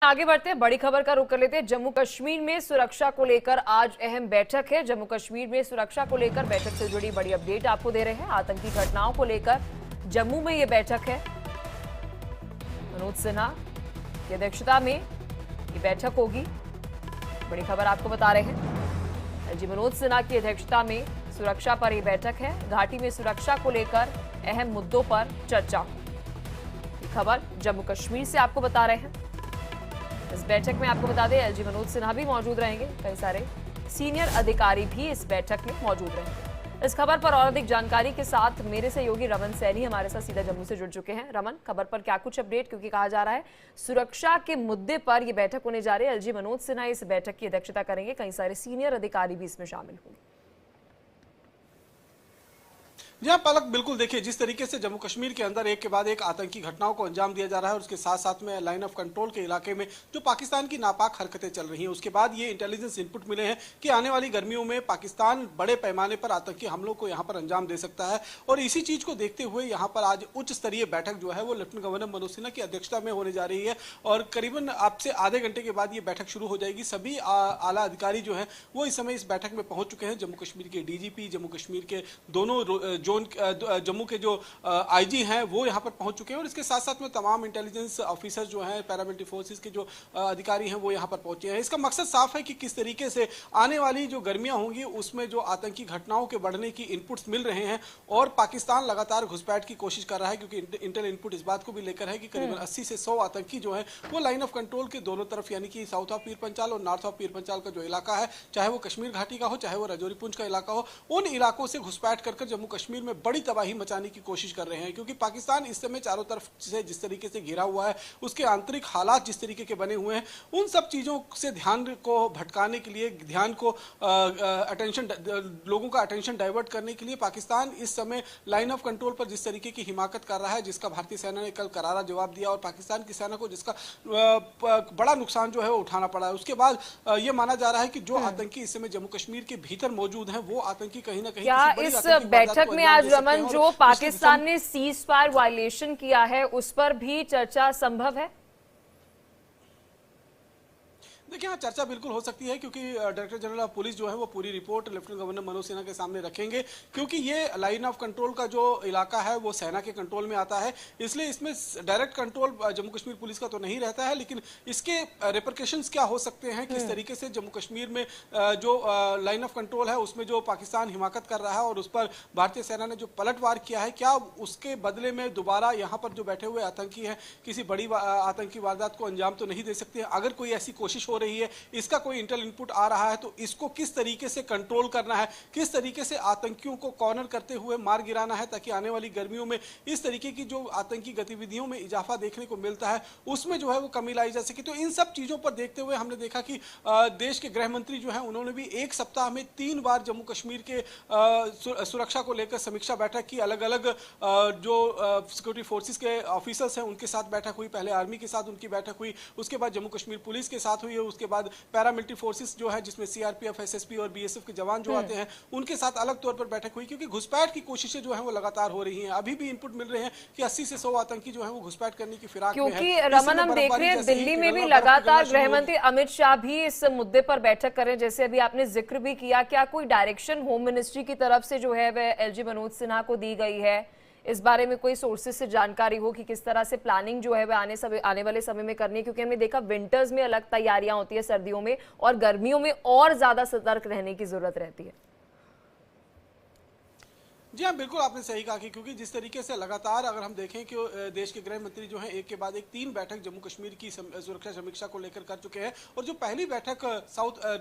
आगे बढ़ते हैं, बड़ी खबर का रुख कर लेते हैं। जम्मू कश्मीर में सुरक्षा को लेकर आज अहम बैठक है। जम्मू कश्मीर में सुरक्षा को लेकर बैठक से जुड़ी बड़ी अपडेट आपको दे रहे हैं। आतंकी घटनाओं को लेकर जम्मू में यह बैठक है। मनोज सिन्हा की अध्यक्षता में ये बैठक होगी। बड़ी खबर आपको बता रहे हैं, एलजी मनोज सिन्हा की अध्यक्षता में सुरक्षा पर यह बैठक है। घाटी में सुरक्षा को लेकर अहम मुद्दों पर चर्चा। ये खबर जम्मू कश्मीर से आपको बता रहे हैं। इस बैठक में आपको बता दें, एलजी मनोज सिन्हा भी मौजूद रहेंगे। कई सारे सीनियर अधिकारी भी इस बैठक में मौजूद रहेंगे। इस खबर पर और अधिक जानकारी के साथ मेरे सहयोगी रमन सैनी हमारे साथ सीधा जम्मू से जुड़ चुके हैं। रमन, खबर पर क्या कुछ अपडेट, क्योंकि कहा जा रहा है सुरक्षा के मुद्दे पर यह बैठक होने जा रही है। एलजी मनोज सिन्हा इस बैठक की अध्यक्षता करेंगे। कई सारे सीनियर अधिकारी भी इसमें शामिल होंगे। जी हाँ पलक, बिल्कुल देखिए, जिस तरीके से जम्मू कश्मीर के अंदर एक के बाद एक आतंकी घटनाओं को अंजाम दिया जा रहा है और उसके साथ साथ में लाइन ऑफ कंट्रोल के इलाके में जो पाकिस्तान की नापाक हरकतें चल रही हैं, उसके बाद ये इंटेलिजेंस इनपुट मिले हैं कि आने वाली गर्मियों में पाकिस्तान बड़े पैमाने पर आतंकी हमलों को यहाँ पर अंजाम दे सकता है। और इसी चीज को देखते हुए यहाँ पर आज उच्च स्तरीय बैठक जो है वो लेफ्टिनेंट गवर्नर मनोज सिन्हा की अध्यक्षता में होने जा रही है और करीबन अब से आधे घंटे के बाद ये बैठक शुरू हो जाएगी। सभी आला अधिकारी जो है वो इस समय इस बैठक में पहुंच चुके हैं। जम्मू कश्मीर के डीजीपी, जम्मू कश्मीर के दोनों जोन, जम्मू के जो आईजी हैं वो यहाँ पर पहुंच चुके हैं और इसके साथ साथ में तमाम इंटेलिजेंस ऑफिसर जो हैं, पैरामिलिट्री फोर्सेस के जो अधिकारी हैं वो यहाँ पर पहुंचे हैं। इसका मकसद साफ है कि किस तरीके से आने वाली जो गर्मियां होंगी उसमें जो आतंकी घटनाओं के बढ़ने की इनपुट्स मिल रहे हैं और पाकिस्तान लगातार घुसपैठ की कोशिश कर रहा है, क्योंकि इंटेल इनपुट इस बात को भी लेकर है कि करीबन 80 से 100 आतंकी जो है वो लाइन ऑफ कंट्रोल के दोनों तरफ, यानी कि साउथ ऑफ पीर पंचाल और नॉर्थ ऑफ पीर पंचाल का जो इलाका है, चाहे वो कश्मीर घाटी का हो चाहे वो राजौरी पुंछ का इलाका हो, उन इलाकों से घुसपैठ कर जम्मू कश्मीर में बड़ी तबाही मचाने की कोशिश कर रहे हैं। क्योंकि पाकिस्तान इस समय चारों तरफ से जिस तरीके से घिरा हुआ है, उसके आंतरिक हालात जिस तरीके के बने हुए हैं, उन सब चीजों से ध्यान को भटकाने के लिए, ध्यान को अटेंशन, लोगों का अटेंशन डाइवर्ट करने के लिए पाकिस्तान इस समय लाइन ऑफ कंट्रोल पर जिस तरीके की हिमाकत कर रहा है, जिसका भारतीय सेना ने कल करारा जवाब दिया और पाकिस्तान की सेना को जिसका बड़ा नुकसान जो है वो उठाना पड़ा है। उसके बाद यह माना जा रहा है कि जो आतंकी इस समय जम्मू कश्मीर के भीतर मौजूद हैं वो आतंकी कहीं ना कहीं क्या इस बैठक में आज रमन जो पाकिस्तान ने सीज फायर वायलेशन किया है उस पर भी चर्चा संभव है? देखिए हाँ, चर्चा बिल्कुल हो सकती है, क्योंकि डायरेक्टर जनरल ऑफ पुलिस जो है वो पूरी report lieutenant governor Manoj Sinha के सामने रखेंगे। क्योंकि ये लाइन ऑफ कंट्रोल का जो इलाका है वो सेना के कंट्रोल में आता है, इसलिए इसमें direct control Jammu Kashmir police का तो नहीं रहता है, लेकिन इसके रिपरकशंस क्या हो सकते हैं, किस तरीके से जम्मू कश्मीर में जो लाइन ऑफ कंट्रोल है उसमें जो पाकिस्तान हिमाकत कर रहा है और उस पर भारतीय सेना ने जो पलटवार किया है, क्या उसके बदले में दोबारा यहाँ पर जो बैठे हुए आतंकी हैं किसी बड़ी आतंकी वारदात को अंजाम तो नहीं दे सकते। अगर कोई ऐसी कोशिश हो रही है, इसका कोई इंटेल इनपुट आ रहा है, तो इसको किस तरीके से कंट्रोल करना है, किस तरीके से आतंकियों को कॉर्नर करते हुए मार गिराना है, ताकि आने वाली गर्मियों में इस तरीके की जो आतंकी गतिविधियों में इजाफा देखने को मिलता है उसमें जो है वो कमी लाई जा सके। तो इन सब चीजों पर देखते हुए हमने देखा कि देश के गृह मंत्री जो है उन्होंने भी एक सप्ताह में 3 बार जम्मू कश्मीर के सुरक्षा को लेकर समीक्षा बैठक की। अलग अलग जो सिक्योरिटी फोर्सेस के ऑफिसर्स हैं उनके साथ बैठक हुई, पहले आर्मी के साथ उनकी बैठक हुई, उसके बाद जम्मू कश्मीर पुलिस के साथ हुई और उसके बाद पैरामिलिट्री फोर्सेस जो है जिसमें सीआरपीएफ, एसएसपी और बीएसएफ के जवान जो आते हैं उनके साथ अलग तौर पर बैठक हुई। क्योंकि घुसपैठ की कोशिशें जो है वो लगातार हो रही हैं। अभी भी इनपुट मिल रहे हैं कि 80 से 100 आतंकी जो है वो घुसपैठ करने की फिराक में है। क्योंकि रमन, हम देख रहे हैं दिल्ली में भी लगातार गृह मंत्री अमित शाह भी इस मुद्दे पर बैठक कर रहे हैं, जैसे अभी आपने जिक्र भी किया। क्या कोई डायरेक्शन होम मिनिस्ट्री की तरफ से जो है वह एलजी मनोज सिन्हा को दी गई है? इस बारे में कोई सोर्सेज से जानकारी हो कि किस तरह से प्लानिंग जो है वह आने वाले समय में करनी है? क्योंकि हमने देखा विंटर्स में अलग तैयारियां होती है, सर्दियों में और गर्मियों में और ज्यादा सतर्क रहने की जरूरत रहती है। जी हाँ, बिल्कुल आपने सही कहा कि क्योंकि जिस तरीके से लगातार अगर हम देखें कि देश के गृह मंत्री जो हैं एक के बाद एक 3 बैठक जम्मू कश्मीर की सुरक्षा समीक्षा को लेकर कर चुके हैं और जो पहली बैठक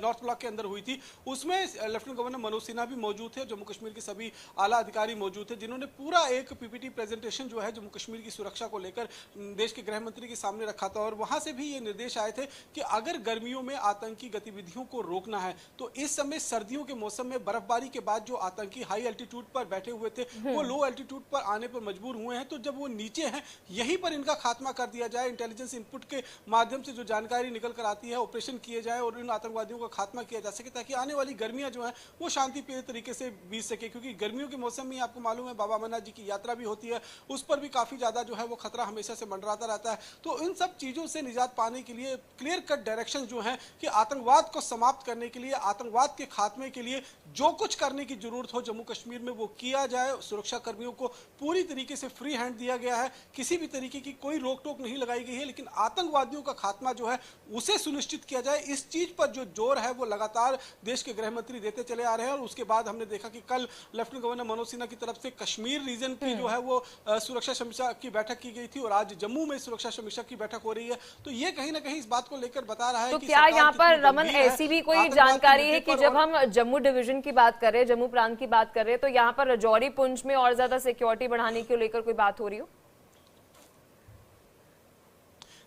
नॉर्थ ब्लॉक के अंदर हुई थी उसमें लेफ्टिनेंट गवर्नर मनोज सिन्हा भी मौजूद थे, जम्मू कश्मीर के सभी आला अधिकारी मौजूद थे, जिन्होंने पूरा एक पीपीटी प्रेजेंटेशन जो है जम्मू कश्मीर की सुरक्षा को लेकर देश के गृह मंत्री के सामने रखा था। और वहां से भी ये निर्देश आए थे कि अगर गर्मियों में आतंकी गतिविधियों को रोकना है तो इस समय सर्दियों के मौसम में बर्फबारी के बाद जो आतंकी हाई एल्टीट्यूड पर बैठे हुए थे वो लो एल्टीट्यूड पर आने पर मजबूर हुए हैं। तो जब वो नीचे हैं यहीं पर इनका खात्मा कर दिया जाए, इंटेलिजेंस इनपुट के माध्यम से जो जानकारी निकल कर आती है ऑपरेशन किए जाए और इन आतंकवादियों का खात्मा किया जा सके, ताकि आने वाली गर्मियां जो है वो शांतिप्रिय तरीके से बीत सके। क्योंकि गर्मियों के मौसम में आपको मालूम है बाबा अमरनाथ जी की यात्रा भी होती है, उस पर भी काफी ज्यादा जो है वो खतरा हमेशा से मंडराता रहता है। तो इन सब चीजों से निजात पाने के लिए क्लियर कट डायरेक्शन जो है कि आतंकवाद को समाप्त करने के लिए, आतंकवाद के खात्मे के लिए जो कुछ करने की जरूरत हो जम्मू कश्मीर में वो किया जाए। सुरक्षा कर्मियों को पूरी तरीके से फ्री हैंड दिया गया है, किसी भी तरीके की कोई रोक टोक नहीं लगाई गई है, लेकिन आतंकवादियों का खात्मा जो है उसे सुनिश्चित किया जाए। इस चीज पर जो जोर है वो लगातार देश के गृह मंत्री देते चले आ रहे हैं। और उसके बाद हमने देखा कि कल लेफ्टिनेंट गवर्नर मनोज सिन्हा की तरफ से कश्मीर रीजन की जो है वो सुरक्षा समीक्षा की बैठक की गई थी और आज जम्मू में सुरक्षा समीक्षा की बैठक हो रही है। तो ये कहीं ना कहीं इस बात को लेकर बता रहा है तो कि क्या यहाँ पर रमन ऐसी भी कोई जानकारी है कि जब हम जम्मू डिवीजन की बात कर रहे हैं, जम्मू प्रांत की बात कर रहे हैं, तो यहाँ पर राजौरी पुंछ में और ज्यादा सिक्योरिटी बढ़ाने को लेकर कोई बात हो रही हो?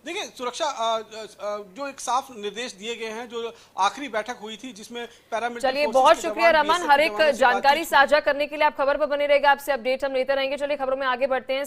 देखिए सुरक्षा जो एक साफ निर्देश दिए गए हैं, जो आखिरी बैठक हुई थी जिसमें पैरामिलिट्री। चलिए बहुत शुक्रिया रमन, हर एक जानकारी साझा करने के लिए। आप खबर पर बने रहेगा, आपसे अपडेट हम लेते रहेंगे। चलिए खबरों में आगे बढ़ते हैं।